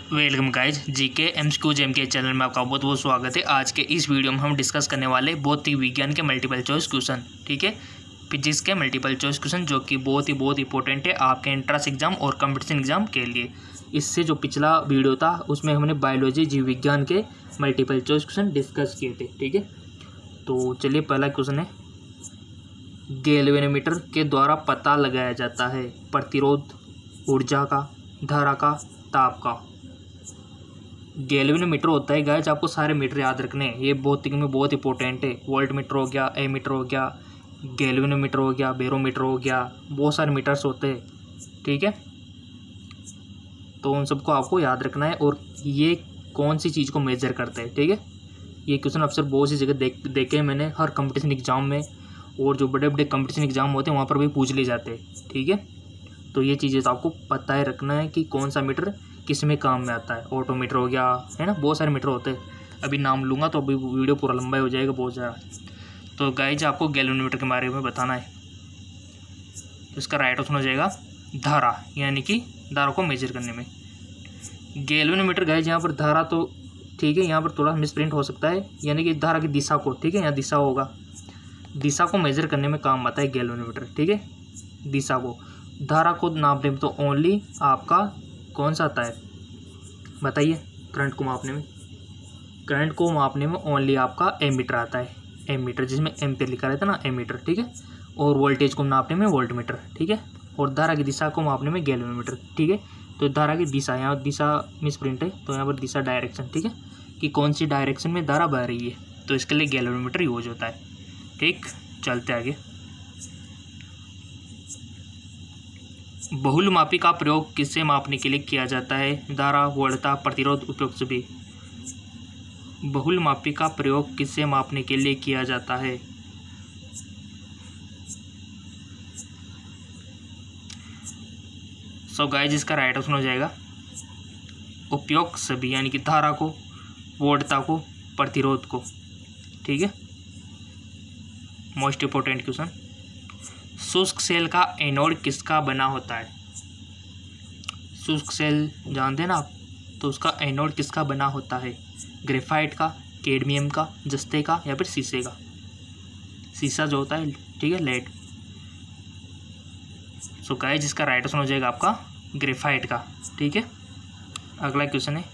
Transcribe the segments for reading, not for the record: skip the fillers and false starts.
Welcome guys GK MCQ gem के channel में आपका बहुत बहुत स्वागत है। आज के इस वीडियो में हम डिस्कस करने वाले भौतिक विज्ञान के मल्टीपल चॉइस क्वेश्चन, ठीक है, फिजिक्स के मल्टीपल चॉइस क्वेश्चन जो कि बहुत इंपॉर्टेंट है आपके एंट्रेंस एग्जाम और कंपटीशन एग्जाम के लिए। इससे जो पिछला वीडियो था उसमें हमने बायोलॉजी जीव विज्ञान के मल्टीपल चॉइस क्वेश्चन डिस्कस किए थे, ठीक है। तो चलिए पहला क्वेश्चन है, गैल्वेनोमीटर के द्वारा पता लगाया जाता है प्रतिरोध, ऊर्जा का, धारा का, ताप का। गैल्वेनोमीटर होता है गाइस, आपको सारे मीटर याद रखने हैं, ये भौतिक में बहुत इंपॉर्टेंट है। वोल्ट मीटर हो गया, एमीटर हो गया, गैल्वेनोमीटर हो गया, बैरोमीटर हो गया, बहुत सारे मीटर्स होते हैं, ठीक है। तो उन सबको आपको याद रखना है और ये कौन सी चीज़ को मेजर करते हैं, ठीक है। ये क्वेश्चन अक्सर बहुत सी जगह देखे मैंने, हर कंपटीशन एग्जाम में, और जो बड़े बड़े कंपटीशन एग्जाम होते हैं वहाँ पर भी पूछ ले जाते हैं, ठीक है। तो ये चीज़ें तो आपको पता है रखना है कि कौन सा मीटर किस में काम में आता है। ऑटोमीटर हो गया, है ना, बहुत सारे मीटर होते हैं। अभी नाम लूँगा तो अभी वीडियो पूरा लंबा हो जाएगा बहुत ज़्यादा। तो गाइज आपको गैल्वेनोमीटर के बारे में बताना है। तो इसका राइट ऑप्शन हो जाएगा धारा, यानी कि धारा को मेजर करने में। गैल्वेनोमीटर गाइज यहाँ पर धारा तो ठीक है, यहाँ पर थोड़ा मिसप्रिंट हो सकता है, यानी कि धारा की दिशा को, ठीक है, यहाँ दिशा होगा, दिशा को मेजर करने में काम आता है गैल्वेनोमीटर, ठीक है। दिशा को, धारा को नापने में तो ओनली आपका कौन सा आता है बताइए, करंट को मापने में, करंट को मापने में ओनली आपका एमीटर आता है, एमीटर जिसमें एम्पीयर लिखा रहता है ना, एमीटर, ठीक है। और वोल्टेज को नापने में वोल्टमीटर, ठीक है। और धारा की दिशा को मापने में गैल्वेनोमीटर, ठीक है। तो धारा की दिशा, यहाँ दिशा मिसप्रिंट है तो यहाँ पर दिशा डायरेक्शन, ठीक है, कि कौन सी डायरेक्शन में धारा बह रही है, तो इसके लिए गैल्वेनोमीटर यूज होता है, ठीक। चलते आगे। बहुलमापी का प्रयोग किससे मापने के लिए किया जाता है? धारा, वोल्टता, प्रतिरोध, उपयुक्त सभी। बहुलमापी का प्रयोग किससे मापने के लिए किया जाता है? सो गाइस इसका राइट ऑप्शन हो जाएगा उपयुक्त सभी, यानी कि धारा को, वोल्टता को, प्रतिरोध को, ठीक है। मोस्ट इंपोर्टेंट क्वेश्चन, शुष्क सेल का एनोड किसका बना होता है? शुष्क सेल जानते हैं ना आप, तो उसका एनोड किसका बना होता है? ग्रेफाइट का, कैडमियम का, जस्ते का, या फिर शीशे का। शीशा जो होता है, ठीक है, लेड। सो गाइस जिसका राइट ऑप्शन हो जाएगा आपका ग्रेफाइट का, ठीक है। अगला क्वेश्चन है,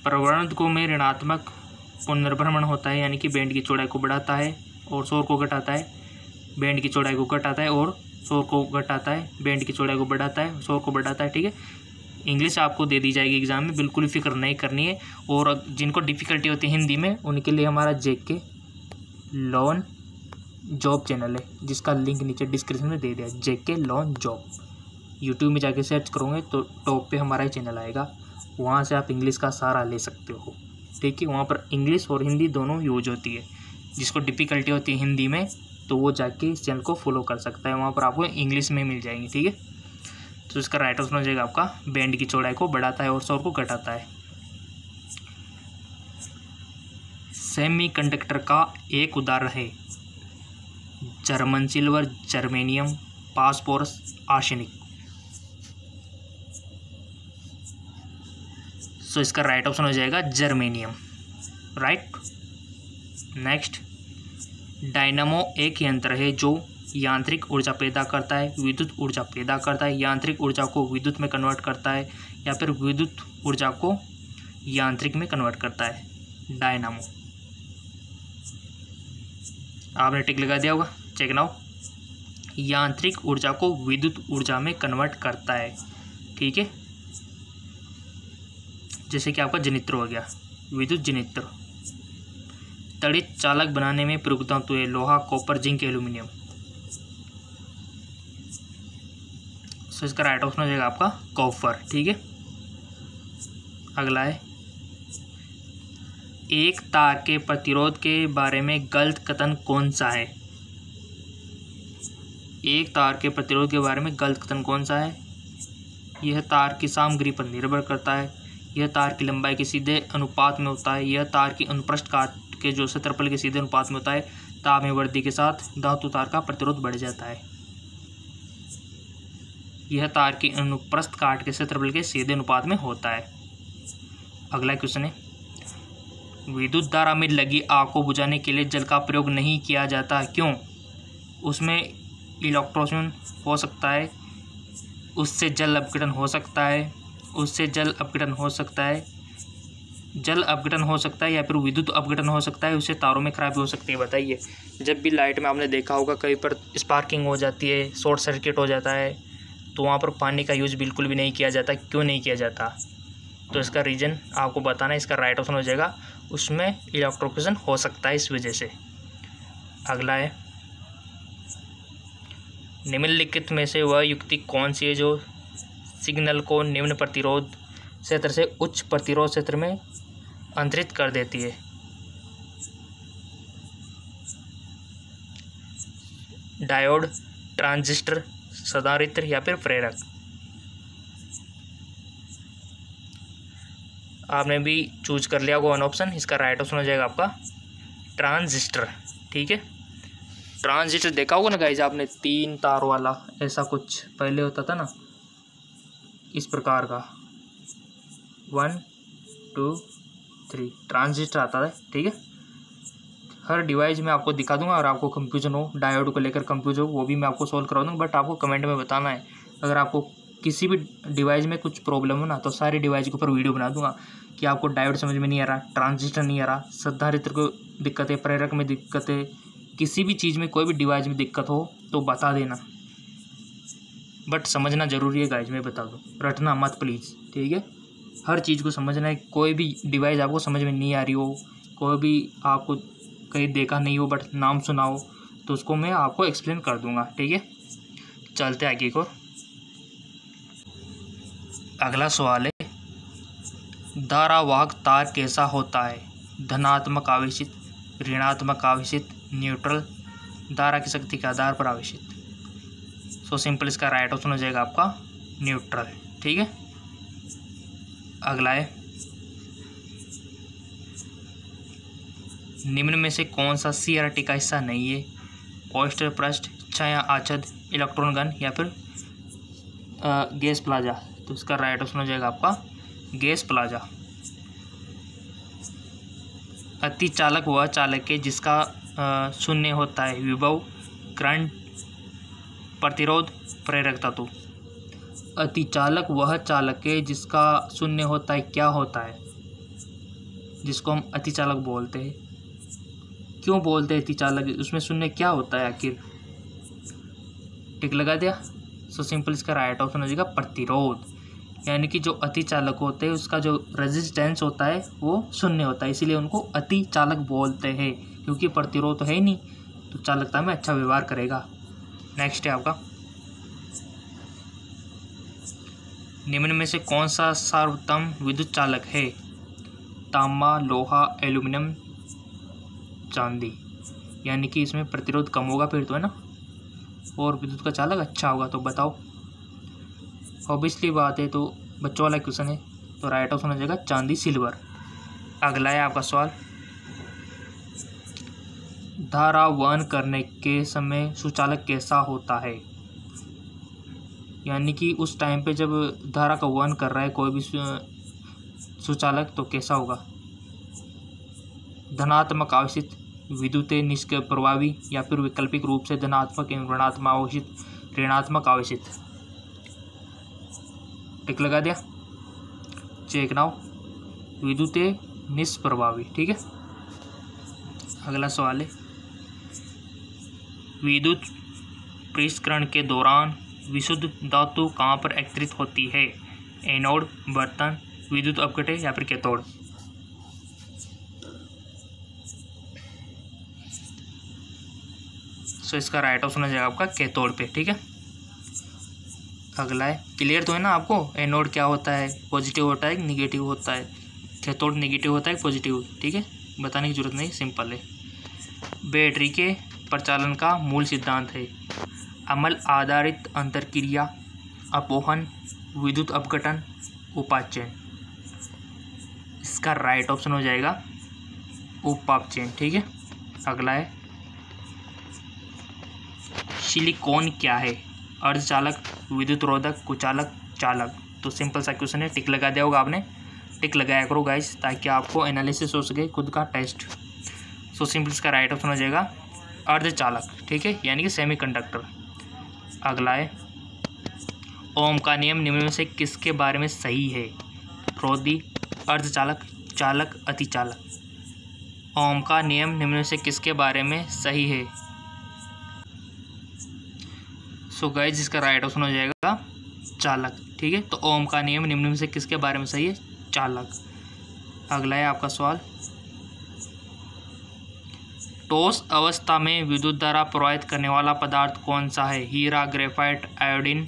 प्रवर्धकों में ऋणात्मक पुनर्भ्रमण होता है, यानी कि बैंड की चौड़ाई को बढ़ाता है और शोर को घटाता है, बैंड की चौड़ाई को घटाता है और शोर को घटाता है, बैंड की चौड़ाई को बढ़ाता है, शोर को बढ़ाता है, ठीक है। इंग्लिश आपको दे दी जाएगी एग्जाम में, बिल्कुल फिक्र नहीं करनी है। और जिनको डिफ़िकल्टी होती है हिंदी में, उनके लिए हमारा जेके लॉन जॉब चैनल है, जिसका लिंक नीचे डिस्क्रिप्शन में दे दिया, जेके लॉन जॉब। यूट्यूब में जाके सर्च करोगे तो टॉप पे हमारा ही चैनल आएगा, वहाँ से आप इंग्लिश का सहारा ले सकते हो, ठीक है। वहाँ पर इंग्लिश और हिंदी दोनों यूज होती है। जिसको डिफ़िकल्टी होती है हिंदी में तो वो जाके इस चैनल को फॉलो कर सकता है, वहाँ पर आपको इंग्लिश में मिल जाएंगे, ठीक है। तो इसका राइट ऑप्शन हो जाएगा आपका बैंड की चौड़ाई को बढ़ाता है और शोर को घटाता है। सेमीकंडक्टर का एक उदाहरण है German silver, germanium, phosphorus, arsenic. So इसका राइट ऑप्शन हो जाएगा जर्मेनियम, राइट। नेक्स्ट, डायनामो एक यंत्र है जो यांत्रिक ऊर्जा पैदा करता है, विद्युत ऊर्जा पैदा करता है, यांत्रिक ऊर्जा को विद्युत में कन्वर्ट करता है, या फिर विद्युत ऊर्जा को यांत्रिक में कन्वर्ट करता है। डायनामो, आपने टिक लगा दिया होगा, चेक नाउ। यांत्रिक ऊर्जा को विद्युत ऊर्जा में कन्वर्ट करता है, ठीक है। जैसे कि आपका जनित्र हो गया, विद्युत जनित्र। तड़ित चालक बनाने में प्रयुक्त तत्व है लोहा, कॉपर, जिंक, एल्यूमिनियम। सो इसका राइट ऑप्शन हो जाएगा आपका कॉपर, ठीक है। अगला है, एक तार के प्रतिरोध के बारे में गलत कथन कौन सा है? एक तार के प्रतिरोध के बारे में गलत कथन कौन सा है? यह तार की सामग्री पर निर्भर करता है, यह तार की लंबाई के सीधे अनुपात में होता है, यह तार की अनुप्रस्थ काट के जो क्षेत्रफल के सीधे अनुपात में होता है, ताप में वृद्धि के साथ धातु तार का प्रतिरोध बढ़ जाता है। यह तार की अनुप्रस्थ काट के क्षेत्रफल के सीधे अनुपात में होता है। अगला क्वेश्चन है, विद्युत धारा में लगी आग को बुझाने के लिए जल का प्रयोग नहीं किया जाता, क्यों? उसमें इलेक्ट्रोशन हो सकता है, उससे जल अपघटन हो सकता है, जल अपघटन हो सकता है या फिर विद्युत अपघटन हो सकता है, उससे तारों में खराबी हो सकती है। बताइए, जब भी लाइट में आपने देखा होगा कहीं पर स्पार्किंग हो जाती है, शॉर्ट सर्किट हो जाता है, तो वहाँ पर पानी का यूज़ बिल्कुल भी नहीं किया जाता। क्यों नहीं किया जाता? तो इसका रीज़न आपको बताना है। इसका राइट ऑप्शन हो जाएगा उसमें इलेक्ट्रोक्यूशन हो सकता है, इस वजह से। अगला है, निम्नलिखित में से वह युक्ति कौन सी है जो सिग्नल को निम्न प्रतिरोध क्षेत्र से उच्च प्रतिरोध क्षेत्र में अंतरित कर देती है? डायोड, ट्रांजिस्टर, संधारित्र या फिर प्रेरक? आपने भी चूज कर लिया होगा वन ऑप्शन। इसका राइट ऑप्शन हो जाएगा आपका ट्रांजिस्टर। ठीक है, ट्रांजिस्टर देखा होगा ना गाइस आपने, 3 तार वाला ऐसा कुछ पहले होता था ना, इस प्रकार का 1 2 3 ट्रांजिस्टर आता है। ठीक है, हर डिवाइस में आपको दिखा दूंगा, और आपको कंफ्यूजन हो, डायोड को लेकर कंफ्यूज हो, वो भी मैं आपको सोल्व करा दूँगा। बट आपको कमेंट में बताना है। अगर आपको किसी भी डिवाइस में कुछ प्रॉब्लम हो ना, तो सारी डिवाइस के ऊपर वीडियो बना दूंगा कि आपको डायोड समझ में नहीं आ रहा, ट्रांजिस्टर नहीं आ रहा, संधारित्र को दिक्कत है, प्रेरक में दिक्कत है, किसी भी चीज़ में कोई भी डिवाइस में दिक्कत हो तो बता देना। बट समझना ज़रूरी है गाइज, मैं बता दूँ, रटना मत प्लीज़। ठीक है, हर चीज़ को समझना है। कोई भी डिवाइस आपको समझ में नहीं आ रही हो, कोई भी आपको कहीं देखा नहीं हो बट नाम सुना हो, तो उसको मैं आपको एक्सप्लेन कर दूंगा। ठीक है, चलते आगे को। अगला सवाल है, धारावाहक तार कैसा होता है? धनात्मक आवेशित, ऋणात्मक आवेशित, न्यूट्रल, धारा की शक्ति के आधार पर आवेशित? सो सिंपल, इसका राइट ऑप्शन हो जाएगा आपका न्यूट्रल। ठीक है, अगला है, निम्न में से कौन सा CRT का हिस्सा नहीं है? पॉइस्टर पृष्ठ, छाया आच्छाद, इलेक्ट्रॉन गन या फिर गैस प्लाजा? तो इसका राइट ऑप्शन हो जाएगा आपका गैस प्लाजा। अतिचालक वह चालक है जिसका शून्य होता है विभव, करंट, प्रतिरोध, प्रेरक तत्व। अतिचालक वह चालक है जिसका शून्य होता है, क्या होता है? जिसको हम अतिचालक बोलते हैं। क्यों बोलते हैं अतिचालक? उसमें शून्य क्या होता है आखिर? टिक लगा दिया। सो सिंपल, इसका राइट ऑप्शन हो जाएगा प्रतिरोध। यानी कि जो अतिचालक होते हैं उसका जो रेजिस्टेंस होता है वो शून्य होता है, इसीलिए उनको अतिचालक बोलते हैं, क्योंकि प्रतिरोध तो है ही नहीं, तो चालकता में अच्छा व्यवहार करेगा। नेक्स्ट है आपका, निम्न में से कौन सा सर्वोत्तम विद्युत चालक है? तांबा, लोहा, एल्यूमिनियम, चांदी? यानी कि इसमें प्रतिरोध कम होगा फिर तो, है ना, और विद्युत का चालक अच्छा होगा। तो बताओ, ऑब्वियसली बात है, तो बच्चों वाला क्वेश्चन है, तो राइट ऑप्शन हो जाएगा चांदी, सिल्वर। अगला है आपका सवाल, धारा वहन करने के समय सुचालक कैसा होता है? यानी कि उस टाइम पे जब धारा का वहन कर रहा है कोई भी सुचालक, तो कैसा होगा? धनात्मक आवेशित, विद्युत निष्क्रिय प्रभावी या फिर वैकल्पिक रूप से धनात्मक एवं ऋणात्मक आवेशित, ऋणात्मक आवेशित? टिक लगा दिया। चेक नाउ, विद्युत निष्प्रभावी। ठीक है, अगला सवाल है, विद्युत पृष्ठकरण के दौरान विशुद्ध धातु कहाँ पर एकत्रित होती है? एनोड, बर्तन, विद्युत अपघटे या फिर कैथोड? सो इसका राइट ऑप्शन हो जाएगा आपका कैथोड पे। ठीक है, अगला है, क्लियर तो है ना आपको? एनोड क्या होता है? पॉजिटिव होता है, निगेटिव होता है। कैथोड निगेटिव होता है, पॉजिटिव। ठीक है, बताने की जरूरत नहीं, सिंपल है। बैटरी के प्रचालन का मूल सिद्धांत है अमल आधारित अंतरक्रिया, अपोहन, विद्युत अपघटन, उपापचयन? इसका राइट ऑप्शन हो जाएगा उपापचयन। ठीक है, अगला है, सिलिकॉन क्या है? अर्धचालक, विद्युत रोधक, कुचालक, चालक। तो सिंपल सा क्वेश्चन है, टिक लगा दिया होगा आपने, टिक लगाया करो गाइस ताकि आपको एनालिसिस हो सके खुद का टेस्ट। सो सिंपल इसका राइट ऑप्शन हो जाएगा अर्धचालक, ठीक है, यानी कि सेमीकंडक्टर। अगला है, ओम का नियम निम्न में से किसके बारे में सही है? रोधी, अर्धचालक, चालक, अतिचालक। ओम का नियम निम्न में से किसके बारे में सही है? सो गाइस इसका राइट ऑप्शन हो जाएगा चालक, ठीक है। तो ओम का नियम निम्न में से किसके बारे में सही है? चालक। अगला है आपका सवाल, ठोस अवस्था में विद्युत धारा प्रवाहित करने वाला पदार्थ कौन सा है? हीरा, graphite, iodine,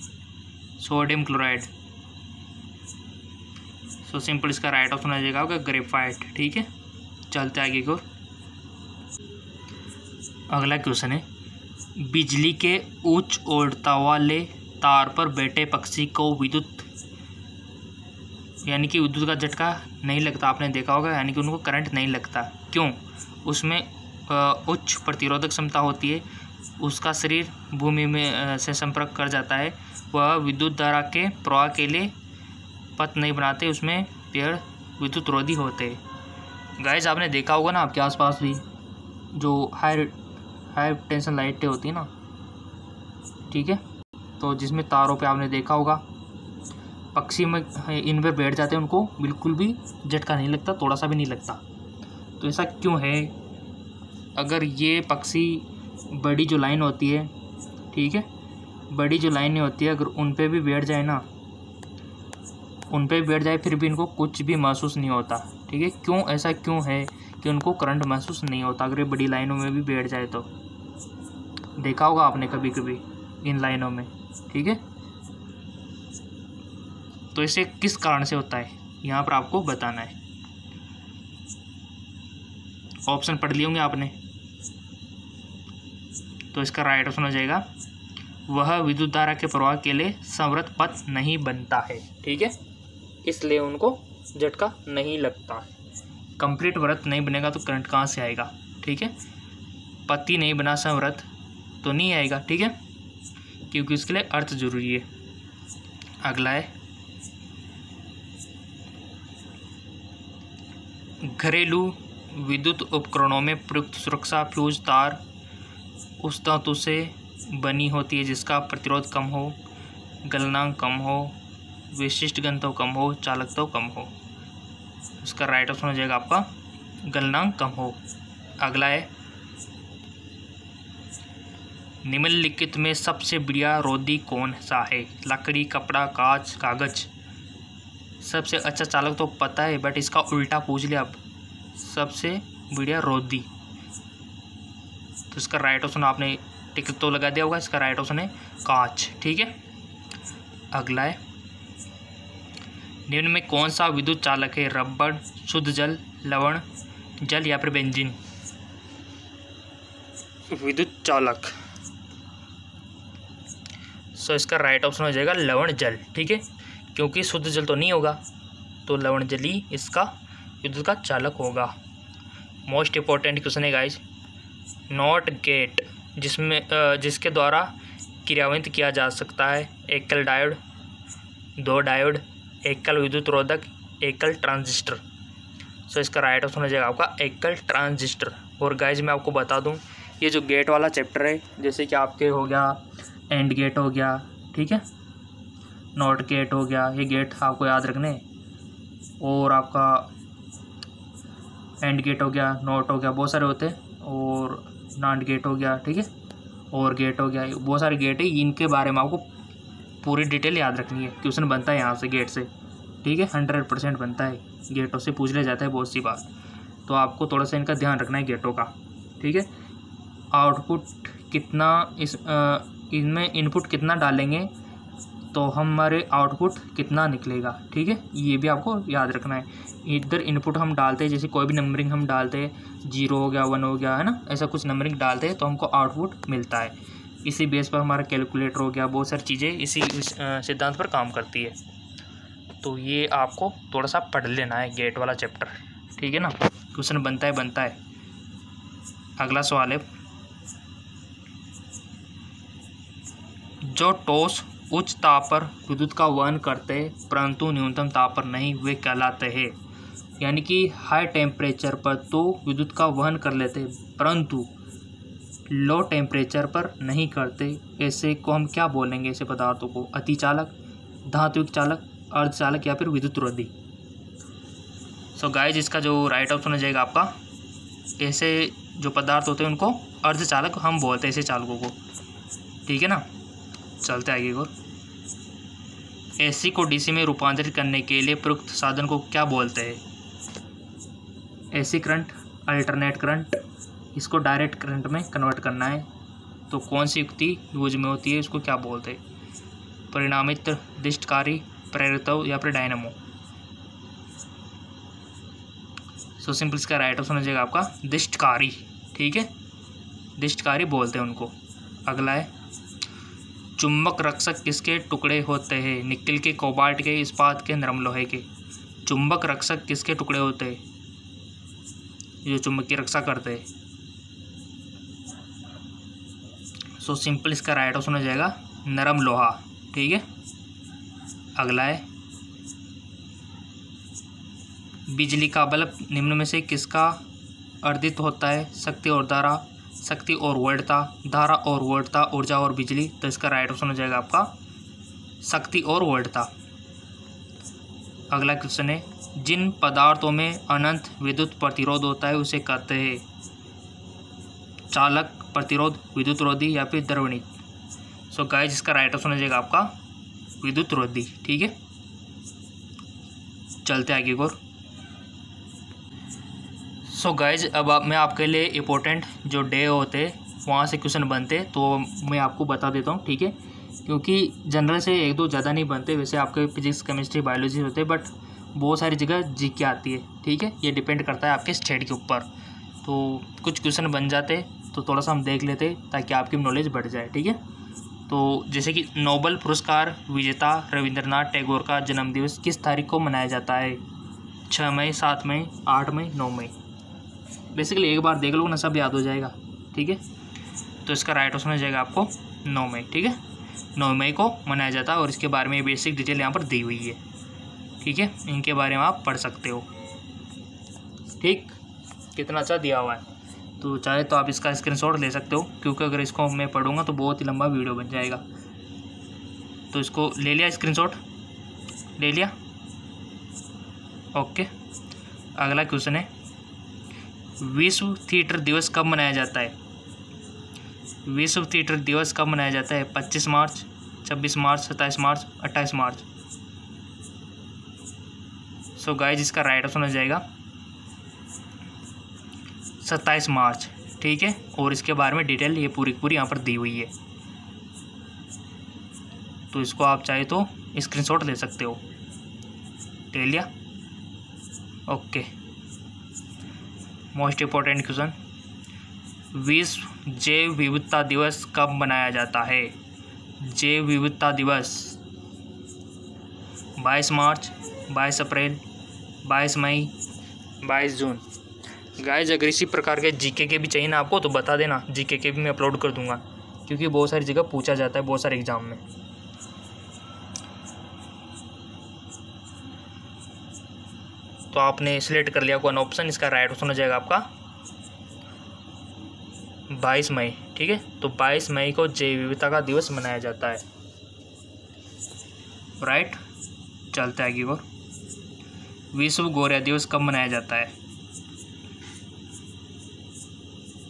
sodium chloride. So simple इसका राइट ऑप्शन आ जाएगा आपका ग्रेफाइट, ठीक है। चलते आगे को। अगला क्वेश्चन है, बिजली के उच्च ओढ़ता वाले तार पर बैठे पक्षी को विद्युत यानी कि विद्युत का झटका नहीं लगता, आपने देखा होगा, यानी कि उनको करंट नहीं लगता। क्यों? उसमें उच्च प्रतिरोधक क्षमता होती है, उसका शरीर भूमि में से संपर्क कर जाता है, वह विद्युत धारा के प्रवाह के लिए पथ नहीं बनाते, उसमें पेड़ विद्युत रोधी होते हैं। गाइस आपने देखा होगा ना आपके आसपास भी जो हाई टेंशन लाइटें होती है ना, ठीक है, तो जिसमें तारों पे आपने देखा होगा पक्षी में इन पर बैठ जाते हैं, उनको बिल्कुल भी झटका नहीं लगता, थोड़ा सा भी नहीं लगता। तो ऐसा क्यों है? अगर ये पक्षी बड़ी जो लाइन होती है, ठीक है, बड़ी जो लाइनें होती है, अगर उन पे भी बैठ जाए ना, उन पे बैठ जाए फिर भी इनको कुछ भी महसूस नहीं होता, ठीक है। क्यों? ऐसा क्यों है कि उनको करंट महसूस नहीं होता अगर ये बड़ी लाइनों में भी बैठ जाए? तो देखा होगा आपने कभी कभी इन लाइनों में, ठीक है। तो इसे किस कारण से होता है यहाँ पर आपको बताना है। ऑप्शन पढ़ लिए होंगे आपने, तो इसका राइट ऑप्शन हो जाएगा वह विद्युत धारा के प्रवाह के लिए संवृत पथ नहीं बनता है, ठीक है, इसलिए उनको झटका नहीं लगता। कंप्लीट वृत्त नहीं बनेगा तो करंट कहाँ से आएगा, ठीक है। पत्ती नहीं बना संवृत तो नहीं आएगा, ठीक है, क्योंकि उसके लिए अर्थ जरूरी है। अगला है, घरेलू विद्युत उपकरणों में प्रयुक्त सुरक्षा फ्यूज तार उस धातु से बनी होती है जिसका प्रतिरोध कम हो, गलनांक कम हो, विशिष्ट घनत्व कम हो, चालकत्व कम हो। उसका राइट ऑप्शन हो जाएगा आपका गलनांक कम हो। अगला है, निम्नलिखित में सबसे बढ़िया रोधी कौन सा है? लकड़ी, कपड़ा, कांच, कागज। सबसे अच्छा चालक तो पता है, बट इसका उल्टा पूछ लिया आप, सबसे बढ़िया रोधी। तो इसका राइट ऑप्शन आपने टिक तो लगा दिया होगा, इसका राइट ऑप्शन है कांच, ठीक है। अगला है, निम्न में कौन सा विद्युत चालक है? रबड़, शुद्ध जल, लवण जल या फिर बेंजीन। विद्युत चालक, सो इसका राइट ऑप्शन हो जाएगा लवण जल, ठीक है, क्योंकि शुद्ध जल तो नहीं होगा, तो लवण जल ही इसका विद्युत का चालक होगा। मोस्ट इम्पोर्टेंट क्वेश्चन है गाइस, नॉट गेट जिसके द्वारा क्रियान्वित किया जा सकता है? एकल डायोड, दो डायोड, एकल विद्युत रोधक, एकल ट्रांजिस्टर। सो इसका राइट ऑप्शन हो जाएगा आपका एकल ट्रांजिस्टर। और गाइस मैं आपको बता दूं, ये जो गेट वाला चैप्टर है, जैसे कि आपके हो गया एंड गेट हो गया, ठीक है, नॉट गेट हो गया, ये गेट आपको याद रखने, और आपका एंड गेट हो गया, नॉट हो गया, बहुत सारे होते हैं, और नॉट गेट हो गया, ठीक है, और गेट हो गया, बहुत सारे गेट है, इनके बारे में आपको पूरी डिटेल याद रखनी है। क्वेश्चन बनता है यहाँ से गेट से, ठीक है, 100% बनता है, गेटों से पूछ लिया जाता है बहुत सी बार, तो आपको थोड़ा सा इनका ध्यान रखना है गेटों का, ठीक है। आउटपुट कितना इनमें इनपुट कितना डालेंगे तो हमारे आउटपुट कितना निकलेगा, ठीक है, ये भी आपको याद रखना है। इधर इनपुट हम डालते हैं, जैसे कोई भी नंबरिंग हम डालते हैं, 0 हो गया, 1 हो गया, है ना, ऐसा कुछ नंबरिंग डालते हैं तो हमको आउटपुट मिलता है। इसी बेस पर हमारा कैलकुलेटर हो गया, बहुत सारी चीज़ें इसी सिद्धांत पर काम करती है। तो ये आपको थोड़ा सा पढ़ लेना है गेट वाला चैप्टर, ठीक है ना, क्वेश्चन बनता है। अगला सवाल है, जो ठोस उच्च ताप पर विद्युत का वहन करते हैं परंतु न्यूनतम ताप पर नहीं, वे कहलाते हैं। यानी कि हाई टेम्परेचर पर तो विद्युत का वहन कर लेते हैं परंतु लो टेम्परेचर पर नहीं करते। ऐसे को हम क्या बोलेंगे? ऐसे पदार्थों को अतिचालक, धात्विक चालक, अर्धचालक या फिर विद्युत रोधी। सो गाइस, इसका जो राइट ऑप्शन हो जाएगा आपका, ऐसे जो पदार्थ होते हैं उनको अर्धचालक हम बोलते हैं, ऐसे चालकों को। ठीक है ना, चलते आगे और एसी को डीसी में रूपांतरित करने के लिए प्रयुक्त साधन को क्या बोलते हैं? एसी करंट, अल्टरनेट करंट, इसको डायरेक्ट करंट में कन्वर्ट करना है तो कौन सी युक्ति यूज में होती है, इसको क्या बोलते हैं? परिणामित, दिष्टकारी, प्रेरित या फिर डायनामो। सो सिंपल इसका राइट ऑप्शन हो जाएगा आपका दिष्टकारी। ठीक है, दिष्टकारी बोलते हैं उनको। अगला है चुंबक रक्षक किसके टुकड़े होते हैं? निकिल के, कोबाल्ट के, इस्पात के, नरम लोहे के। चुंबक रक्षक किसके टुकड़े होते हैं जो चुंबक की रक्षा करते हैं? सो सिंपल इसका राइट ऑप्शन हो जाएगा नरम लोहा। ठीक है, अगला है बिजली का बल्ब निम्न में से किसका अर्धित होता है? शक्ति और धारा, शक्ति और वोल्टता, धारा और वोल्टता, ऊर्जा और बिजली। तो इसका राइट ऑप्शन हो जाएगा आपका शक्ति और वोल्टता। अगला क्वेश्चन है जिन पदार्थों में अनंत विद्युत प्रतिरोध होता है उसे कहते हैं चालक, प्रतिरोध, विद्युत रोधी या फिर द्रवणित। सो गाइस, इसका राइट ऑप्शन हो जाएगा आपका विद्युत रोधी। ठीक है, चलते आगे और सो गाइज अब मैं आपके लिए इम्पोर्टेंट जो डे होते वहाँ से क्वेश्चन बनते तो मैं आपको बता देता हूँ। ठीक है, क्योंकि जनरल से एक दो ज़्यादा नहीं बनते, वैसे आपके फिजिक्स, केमिस्ट्री, बायोलॉजी होते हैं बट बहुत सारी जगह जीके आती है। ठीक है, ये डिपेंड करता है आपके स्टेट के ऊपर। तो कुछ क्वेश्चन बन जाते तो थोड़ा सा हम देख लेते ताकि आपकी नॉलेज बढ़ जाए। ठीक है, तो जैसे कि नोबेल पुरस्कार विजेता रविंद्रनाथ टैगोर का जन्मदिवस किस तारीख को मनाया जाता है? 6 मई, 7 मई, 8 मई, 9 मई। बेसिकली एक बार देख लो ना, सब याद हो जाएगा। ठीक है, तो इसका राइट ऑप्शन हो जाएगा आपको 9 मई। ठीक है, 9 मई को मनाया जाता है और इसके बारे में बेसिक डिटेल यहाँ पर दी हुई है। ठीक है, इनके बारे में आप पढ़ सकते हो। ठीक, कितना अच्छा दिया हुआ है, तो चाहे तो आप इसका स्क्रीनशॉट ले सकते हो क्योंकि अगर इसको मैं पढ़ूंगा तो बहुत ही लंबा वीडियो बन जाएगा। तो इसको ले लिया, स्क्रीनशॉट ले लिया। ओके, अगला क्वेश्चन है विश्व थिएटर दिवस कब मनाया जाता है? विश्व थिएटर दिवस कब मनाया जाता है? 25 मार्च, 26 मार्च, 27 मार्च, 28 मार्च। सो गाइस, इसका राइट ऑप्शन हो जाएगा 27 मार्च। ठीक है, और इसके बारे में डिटेल ये पूरी पूरी यहाँ पर दी हुई है, तो इसको आप चाहे तो स्क्रीनशॉट ले सकते हो। ले लिया? ओके, मोस्ट इम्पोर्टेंट क्वेश्चन विश्व जैव विविधता दिवस कब मनाया जाता है? जैव विविधता दिवस 22 मार्च, 22 अप्रैल, 22 मई, 22 जून। गाइस, अगर इसी प्रकार के जीके के भी चाहिए ना आपको तो बता देना, जीके के भी मैं अपलोड कर दूंगा क्योंकि बहुत सारी जगह पूछा जाता है, बहुत सारे एग्जाम में। तो आपने सिलेक्ट कर लिया कौन ऑप्शन, इसका राइट ऑप्शन हो जाएगा आपका 22 मई। ठीक है, तो 22 मई को जैव विविधता का दिवस मनाया जाता है। राइट, चलते आगे और विश्व गोरिया दिवस कब मनाया जाता है?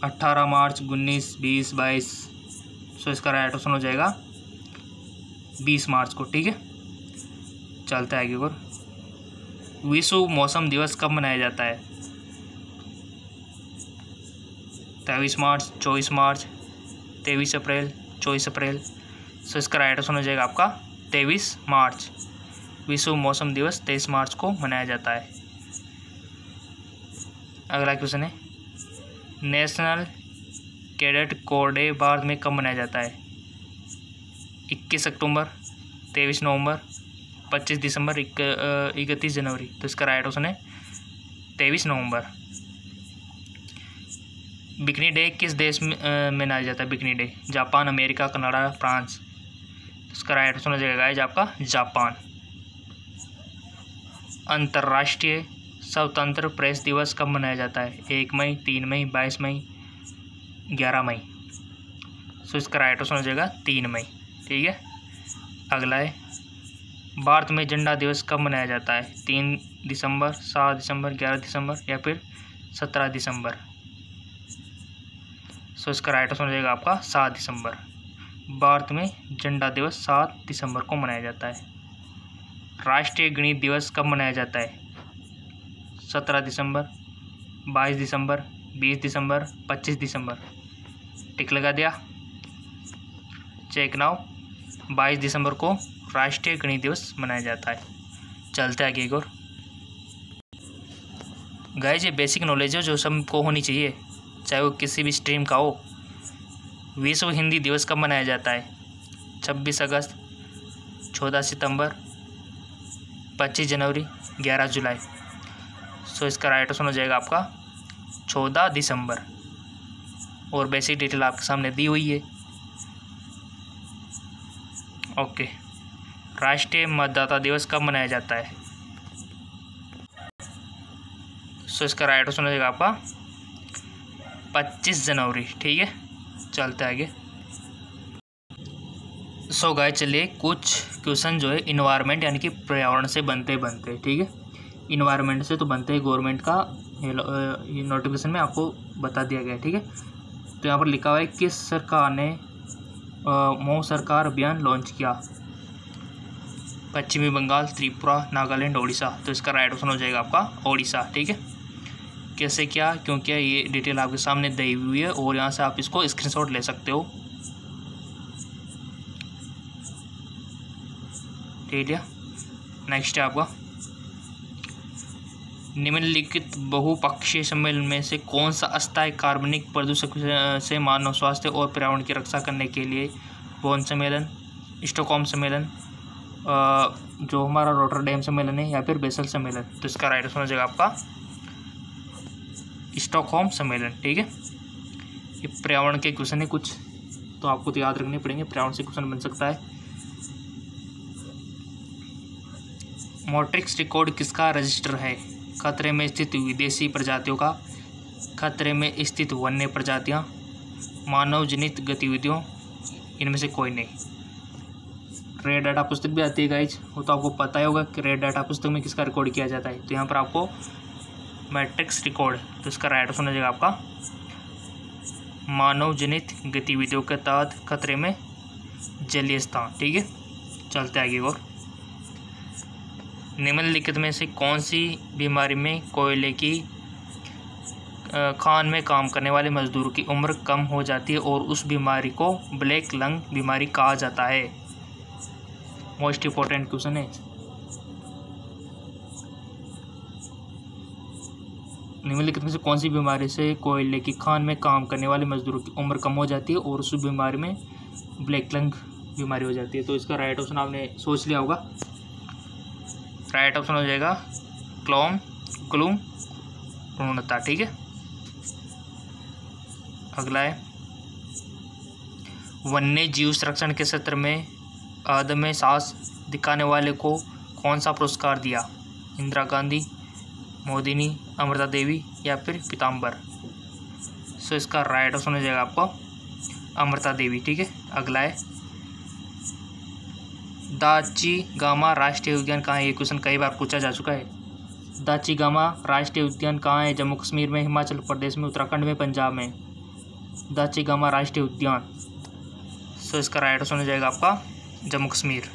18 मार्च, 19, 20, 22। सो इसका राइट ऑप्शन हो जाएगा 20 मार्च को। ठीक है, चलते आगे और विश्व मौसम दिवस कब मनाया जाता है? 23 मार्च, 24 मार्च, 23 अप्रैल, 24 अप्रैल। सो इसका राइट ऑप्शन हो जाएगा आपका 23 मार्च। विश्व मौसम दिवस 23 मार्च को मनाया जाता है। अगला क्वेश्चन है national cadet corps day Bharat में कब मनाया जाता है? 21 अक्टूबर, 23 नवंबर, 25 दिसंबर, 31 जनवरी। तो इसका राइट ऑप्शन है 23 नवंबर। बिकनी डे किस देश में मनाया जाता है? Bikini day Japan, America, Canada, France. इसका राइट ऑप्शन हो जाएगा गाइज आपका जापान। अंतर्राष्ट्रीय स्वतंत्र प्रेस दिवस कब मनाया जाता है? 1 मई, 3 मई, 22 मई, 11 मई। सो इसका राइट ऑप्शन हो जाएगा 3 मई। ठीक है, अगला है भारत में झंडा दिवस कब मनाया जाता है? 3 दिसंबर, 7 दिसंबर, 11 दिसंबर या फिर 17 दिसंबर। सो इसका राइट ऑप्शन हो जाएगा आपका 7 दिसंबर। भारत में झंडा दिवस 7 दिसंबर को मनाया जाता है। राष्ट्रीय गणित दिवस कब मनाया जाता है? 17 दिसंबर, 22 दिसंबर, 20 दिसंबर, 25 दिसंबर। टिक लगा दिया, चेक नाउ। 22 दिसंबर को राष्ट्रीय गणित दिवस मनाया जाता है। चलते आगे एक और गाइस, ये बेसिक नॉलेज है जो सबको होनी चाहिए, चाहे वो किसी भी स्ट्रीम का हो। विश्व हिंदी दिवस कब मनाया जाता है? 26 अगस्त, 14 सितंबर, 25 जनवरी, 11 जुलाई। सो इसका राइट ऑप्शन हो जाएगा आपका 14 दिसंबर। और बेसिक डिटेल आपके सामने दी हुई है। ओके, राष्ट्रीय मतदाता दिवस कब मनाया जाता है? सो इसका राइट ऑप्शन हो जाएगा आपका 25 जनवरी। ठीक है, चलते आगे। सो गाइस, चलिए कुछ क्वेश्चन जो है इन्वायरमेंट यानी कि पर्यावरण से बनते। ठीक है, इन्वायरमेंट से तो बनते हैं, गवर्नमेंट का नोटिफिकेशन में आपको बता दिया गया है। ठीक है, तो यहाँ पर लिखा हुआ है किस सरकार ने मऊ सरकार अभियान लॉन्च किया? पश्चिमी बंगाल, त्रिपुरा, नागालैंड, ओडिशा। तो इसका राइट ऑप्शन हो जाएगा आपका ओडिशा। ठीक है, कैसे क्या क्यों किया ये डिटेल आपके सामने दी हुई है और यहाँ से आप इसको स्क्रीनशॉट ले सकते हो। ठीक है, नेक्स्ट है आपका निम्नलिखित बहुपक्षीय सम्मेलन में से कौन सा अस्थायी कार्बनिक प्रदूषक से मानव स्वास्थ्य और पर्यावरण की रक्षा करने के लिए बोन सम्मेलन, स्टॉकहोम सम्मेलन, जो हमारा रोटरडैम सम्मेलन है, या फिर बेसल सम्मेलन? तो इसका राइट आंसर हो जाएगा आपका स्टॉकहोम सम्मेलन। ठीक है, ये पर्यावरण के क्वेश्चन है कुछ, तो आपको तो याद रखने पड़ेंगे, पर्यावरण से क्वेश्चन बन सकता है। मोट्रिक्स रिकॉर्ड किसका रजिस्टर है? खतरे में स्थित विदेशी प्रजातियों का, खतरे में स्थित वन्य प्रजातियां, मानव जनित गतिविधियों, इनमें से कोई नहीं। रेड डाटा पुस्तक भी आती है गाइज, वो तो आपको पता ही होगा कि रेड डाटा पुस्तक में किसका रिकॉर्ड किया जाता है। तो यहाँ पर आपको मैट्रिक्स रिकॉर्ड, तो इसका राइट ऑप्शन हो जाएगा आपका मानव जनित गतिविधियों के तहत खतरे में जलीय स्थान। ठीक है, चलते आगे। और निम्नलिखित में से कौन सी बीमारी में कोयले की खान में काम करने वाले मजदूरों की उम्र कम हो जाती है और उस बीमारी को ब्लैक लंग बीमारी कहा जाता है? मोस्ट इम्पोर्टेंट क्वेश्चन है। निम्नलिखित में से कौन सी बीमारी से कोयले की खान में काम करने वाले मजदूरों की उम्र कम हो जाती है और उस बीमारी में ब्लैक लंग बीमारी हो जाती है? तो इसका राइट ऑप्शन आपने सोच लिया होगा, राइट ऑप्शन हो जाएगा क्लूम पूर्णता। ठीक है, अगला है वन्य जीव संरक्षण के क्षेत्र में अदम्य साहस दिखाने वाले को कौन सा पुरस्कार दिया? इंदिरा गांधी, मोदिनी, अमृता देवी या फिर पीताम्बर? सो इसका राइट ऑप्शन हो जाएगा आपको अमृता देवी। ठीक है, अगला है दाची-गामा राष्ट्रीय उद्यान कहाँ है? ये क्वेश्चन कई बार पूछा जा चुका है। दाची-गामा राष्ट्रीय उद्यान कहाँ है? जम्मू कश्मीर में, हिमाचल प्रदेश में, उत्तराखंड में, पंजाब में? दाची-गामा राष्ट्रीय उद्यान। सो इसका राइट ऑप्शन हो जाएगा आपका जम्मू कश्मीर।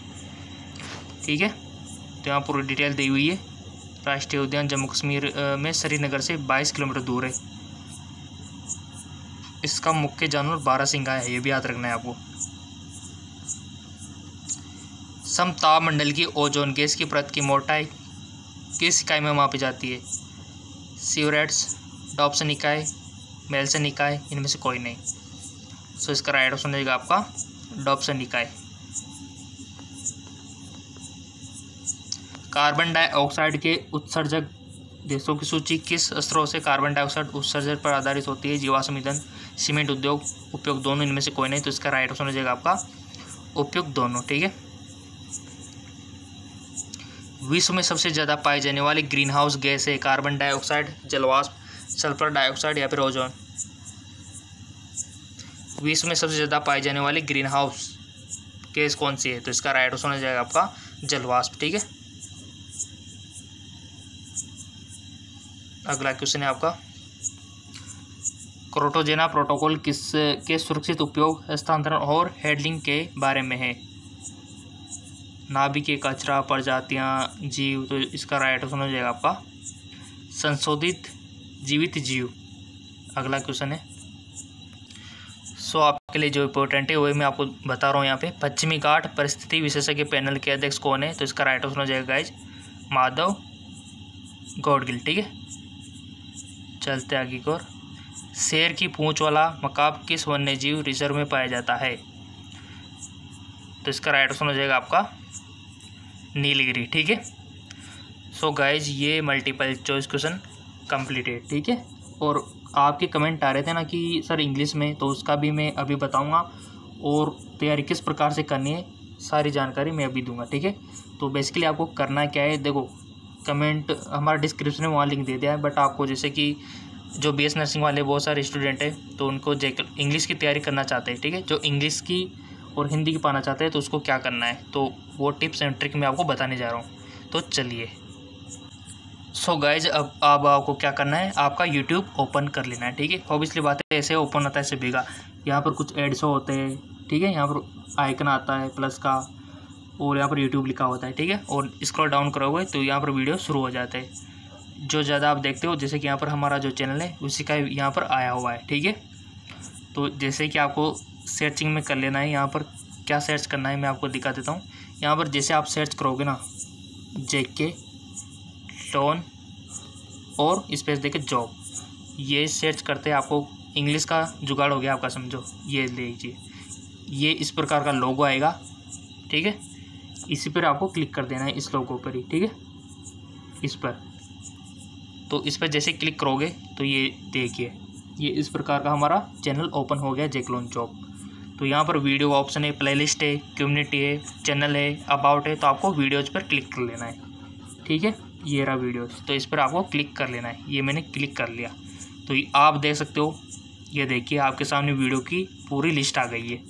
ठीक है, तो यहाँ पूरी डिटेल दी हुई है। राष्ट्रीय उद्यान जम्मू कश्मीर में श्रीनगर से 22 किलोमीटर दूर है। इसका मुख्य जानवर बारहसिंगा है, ये भी याद रखना है आपको। समतापमंडल की ओजोन गैस की परत की मोटाई किस इकाई में मापी जाती है? सीवरेट्स, डॉप्सन इकाई, मेल्सन इकाई, इनमें से कोई नहीं। सो इसका राइट ऑप्शन रहेगा आपका डॉप्सन इकाई। कार्बन डाइऑक्साइड के उत्सर्जक देशों की सूची किस स्रोत से कार्बन डाइऑक्साइड उत्सर्जन पर आधारित होती है? जीवाश्म ईंधन, सीमेंट उद्योग, उपयोग, दोनों, इनमें से कोई नहीं। तो इसका राइट ऑप्शन हो जाएगा आपका उपयुक्त दोनों, ठीक है। विश्व में सबसे ज़्यादा पाई जाने वाली ग्रीन हाउस गैस है कार्बन डाइऑक्साइड, जलवाष्प, सल्फर डाइऑक्साइड या फिर ओजोन। विश्व में सबसे ज़्यादा पाई जाने वाली ग्रीन हाउस गैस कौन सी है? तो इसका राइट आंसर हो जाएगा आपका जलवाष्प, ठीक है। अगला क्वेश्चन है आपका, क्रोटोजेना प्रोटोकॉल किसके सुरक्षित उपयोग, हस्तांतरण और हैंडलिंग के बारे में है? नाभिकीय कचरा, प्रजातियां, जीव। तो इसका राइट आंसर हो जाएगा आपका संशोधित जीवित जीव। अगला क्वेश्चन है, आपके लिए जो इम्पोर्टेंट है वही मैं आपको बता रहा हूँ यहाँ पे। पश्चिमी घाट परिस्थिति विशेषज्ञ पैनल के अध्यक्ष कौन है? तो इसका राइट आंसर हो जाएगा गाइज माधव गौडगिल, ठीक है। चलते आगे की ओर। शेर की पूंछ वाला मकाब किस वन्य जीव रिजर्व में पाया जाता है? तो इसका राइट आंसर हो जाएगा आपका नीलगिरी, ठीक है। गाइज ये मल्टीपल चॉइस क्वेश्चन कंप्लीटेड, ठीक है। और आपके कमेंट आ रहे थे ना कि सर इंग्लिश में, तो उसका भी मैं अभी बताऊंगा और तैयारी किस प्रकार से करनी है सारी जानकारी मैं अभी दूंगा, ठीक है। तो बेसिकली आपको करना क्या है, देखो कमेंट हमारा डिस्क्रिप्शन में वहाँ लिंक दे दिया है, बट आपको जैसे कि जो बीएस नर्सिंग वाले बहुत सारे स्टूडेंट हैं तो उनको इंग्लिश की तैयारी करना चाहते हैं, ठीक है, जो इंग्लिश की और हिंदी की पाना चाहते हैं तो उसको क्या करना है, तो वो टिप्स एंड ट्रिक मैं आपको बताने जा रहा हूँ। तो चलिए, गाइज अब आपको क्या करना है, आपका यूट्यूब ओपन कर लेना है, ठीक है। ऑब्वियसली बात है, ऐसे ओपन होता है ऐसे भीगा, यहाँ पर कुछ एड शो होते हैं, ठीक है। यहाँ पर आइकन आता है प्लस का और यहाँ पर यूट्यूब लिखा होता है, ठीक है। और स्क्रॉल डाउन करोगे तो यहाँ पर वीडियो शुरू हो जाते हैं। जो ज़्यादा आप देखते हो, जैसे कि यहाँ पर हमारा जो चैनल है उसी का यहाँ पर आया हुआ है, ठीक है। तो जैसे कि आपको सर्चिंग में कर लेना है, यहाँ पर क्या सर्च करना है मैं आपको दिखा देता हूँ। यहाँ पर जैसे आप सर्च करोगे ना JK टोन और स्पेस देके जॉब, ये सर्च करते हैं आपको इंग्लिश का जुगाड़ हो गया आपका, समझो। ये लीजिए, ये इस प्रकार का लोगो आएगा, ठीक है। इसी पर आपको क्लिक कर देना है, इस लोगो पर ही, ठीक है, इस पर। तो इस पर जैसे क्लिक करोगे तो ये देखिए, ये इस प्रकार का हमारा चैनल ओपन हो गया, जैकलॉन जॉब। तो यहाँ पर वीडियो का ऑप्शन है, प्लेलिस्ट है, कम्युनिटी है, चैनल है, अबाउट है। तो आपको वीडियोज़ पर क्लिक कर लेना है, ठीक है। ये रहा वीडियोज़, तो इस पर आपको क्लिक कर लेना है। ये मैंने क्लिक कर लिया, तो आप देख सकते हो, ये देखिए आपके सामने वीडियो की पूरी लिस्ट आ गई है।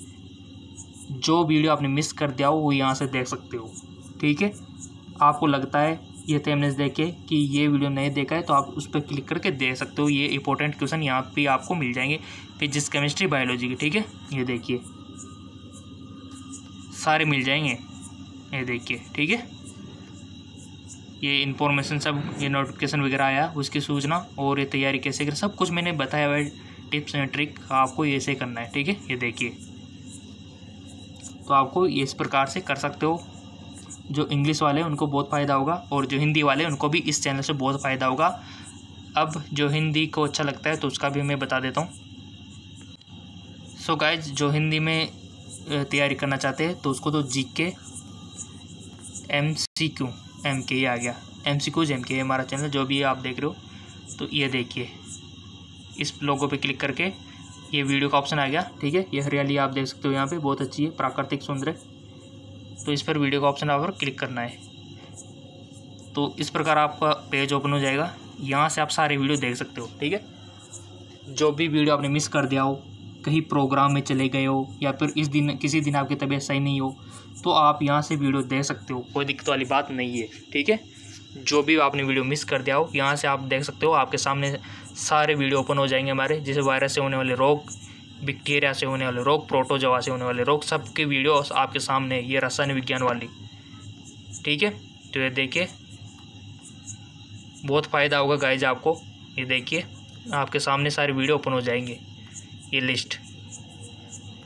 जो वीडियो आपने मिस कर दिया हो वो यहाँ से देख सकते हो, ठीक है। आपको लगता है ये थंबनेल देखे कि ये वीडियो नहीं देखा है तो आप उस पर क्लिक करके देख सकते हो। ये इंपॉर्टेंट क्वेश्चन यहाँ पे आपको मिल जाएंगे, फिजिक्स, केमिस्ट्री, बायोलॉजी के, ठीक है। ये देखिए सारे मिल जाएंगे, ये देखिए, ठीक है। ये इन्फॉर्मेशन सब, ये नोटिफिकेशन वगैरह आया उसकी सूचना और ये तैयारी कैसे करें, सब कुछ मैंने बताया हुआ है, टिप्स एंड ट्रिक आपको ऐसे करना है, ठीक है। ये देखिए, तो आपको इस प्रकार से कर सकते हो। जो इंग्लिश वाले उनको बहुत फ़ायदा होगा और जो हिंदी वाले उनको भी इस चैनल से बहुत फ़ायदा होगा। अब जो हिंदी को अच्छा लगता है तो उसका भी मैं बता देता हूँ। गाइज, जो हिंदी में तैयारी करना चाहते हैं तो उसको तो GK MCQ MK ये आ गया, MCQs MK हमारा चैनल जो भी आप देख रहे हो। तो ये देखिए, इस लोगो पे क्लिक करके ये वीडियो का ऑप्शन आ गया, ठीक है। ये हरियाली आप देख सकते हो यहाँ पे, बहुत अच्छी है, प्राकृतिक सौंदर्य। तो इस पर वीडियो का ऑप्शन आप क्लिक करना है, तो इस प्रकार आपका पेज ओपन हो जाएगा। यहाँ से आप सारे वीडियो देख सकते हो, ठीक है। जो भी वीडियो आपने मिस कर दिया हो, कहीं प्रोग्राम में चले गए हो या फिर इस दिन किसी दिन आपकी तबीयत सही नहीं हो, तो आप यहाँ से वीडियो देख सकते हो, कोई दिक्कत वाली बात नहीं है, ठीक है। जो भी आपने वीडियो मिस कर दिया हो यहाँ से आप देख सकते हो। आपके सामने सारे वीडियो ओपन हो जाएंगे हमारे, जैसे वायरस से होने वाले रोग, बैक्टीरिया से होने वाले रोग, प्रोटोजोआ से होने वाले रोग, सबके वीडियो आपके सामने, ये रसायन विज्ञान वाली, ठीक है। तो ये देखिए, बहुत फ़ायदा होगा गाइज आपको। ये देखिए आपके सामने सारे वीडियो ओपन हो जाएंगे, ये लिस्ट,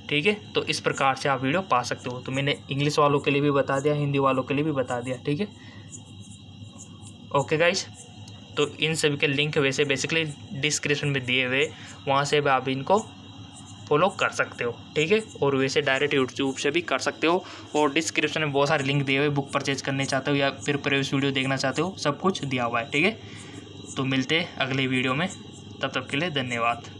ठीक है। तो इस प्रकार से आप वीडियो पा सकते हो। तो मैंने इंग्लिश वालों के लिए भी बता दिया, हिंदी वालों के लिए भी बता दिया, ठीक है। ओके गाइज, तो इन सभी के लिंक वैसे बेसिकली डिस्क्रिप्शन में दिए हुए, वहाँ से भी आप इनको फॉलो कर सकते हो, ठीक है। और वैसे डायरेक्ट यूट्यूब से भी कर सकते हो। और डिस्क्रिप्शन में बहुत सारे लिंक दिए हुए, बुक परचेज करने चाहते हो या फिर प्रीवियस वीडियो देखना चाहते हो, सब कुछ दिया हुआ है, ठीक है। तो मिलते हैं अगले वीडियो में, तब तक के लिए धन्यवाद।